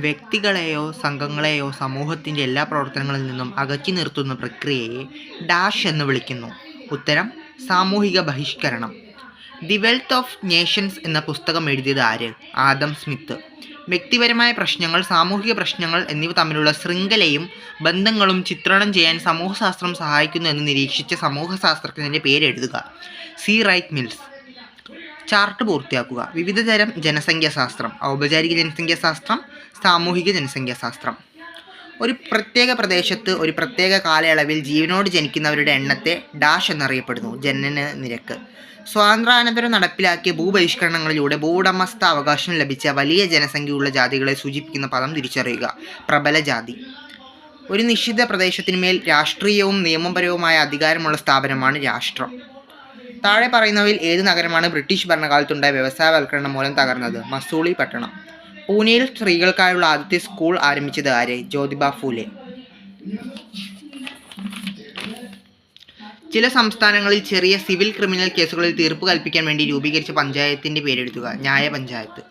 വ്യക്തികളെയോ സംഘങ്ങളെയോ സമൂഹത്തിൻ്റെ എല്ലാ പ്രവർത്തനങ്ങളിൽ നിന്നും അകറ്റി നിർത്തുന്ന പ്രക്രിയയെ ഡാഷ് എന്ന് വിളിക്കുന്നു. ഉത്തരം സാമൂഹിക ബഹിഷ്കരണം. ദി വെൽത്ത് ഓഫ് നേഷൻസ് എന്ന പുസ്തകം എഴുതിയത് ആര്? ആദം സ്മിത്ത്. വ്യക്തിപരമായ പ്രശ്നങ്ങൾ, സാമൂഹിക പ്രശ്നങ്ങൾ എന്നിവ തമ്മിലുള്ള ശൃംഖലയും ബന്ധങ്ങളും ചിത്രണം ചെയ്യാൻ സമൂഹശാസ്ത്രം സഹായിക്കുന്നു എന്ന് നിരീക്ഷിച്ച സമൂഹശാസ്ത്രജ്ഞൻ്റെ പേരെഴുതുക. C Wright Mills. ചാർട്ട് പൂർത്തിയാക്കുക. വിവിധതരം ജനസംഖ്യാശാസ്ത്രം. ഔപചാരിക ജനസംഖ്യാശാസ്ത്രം, സാമൂഹിക ജനസംഖ്യാശാസ്ത്രം. ഒരു പ്രത്യേക പ്രദേശത്ത് ഒരു പ്രത്യേക കാലയളവിൽ ജീവനോട് ജനിക്കുന്നവരുടെ എണ്ണത്തെ ഡാഷ് എന്നറിയപ്പെടുന്നു. ജനന നിരക്ക്. സ്വാതന്ത്ര്യാനന്തരം നടപ്പിലാക്കിയ ഭൂപരിഷ്കരണങ്ങളിലൂടെ ഭൂവുടമസ്ഥ അവകാശം ലഭിച്ച വലിയ ജനസംഖ്യയുള്ള ജാതികളെ സൂചിപ്പിക്കുന്ന പദം തിരിച്ചറിയുക. പ്രബല ജാതി. ഒരു നിശ്ചിത പ്രദേശത്തിന്മേൽ രാഷ്ട്രീയവും നിയമപരവുമായ അധികാരമുള്ള സ്ഥാപനമാണ് രാഷ്ട്രം. താഴെ പറയുന്നവയിൽ ഏത് നഗരമാണ് ബ്രിട്ടീഷ് ഭരണകാലത്തുണ്ടായ വ്യവസായവൽക്കരണം മൂലം തകർന്നത്? മസൂളി പട്ടണം. പൂനെയിൽ സ്ത്രീകൾക്കായുള്ള ആദ്യത്തെ സ്കൂൾ ആരംഭിച്ചത് ആര്? ജ്യോതിബ ഫൂലെ. ചില സംസ്ഥാനങ്ങളിൽ ചെറിയ സിവിൽ ക്രിമിനൽ കേസുകളിൽ തീർപ്പ് കൽപ്പിക്കാൻ വേണ്ടി രൂപീകരിച്ച പഞ്ചായത്തിൻ്റെ പേരെഴുതുക. ന്യായ പഞ്ചായത്ത്.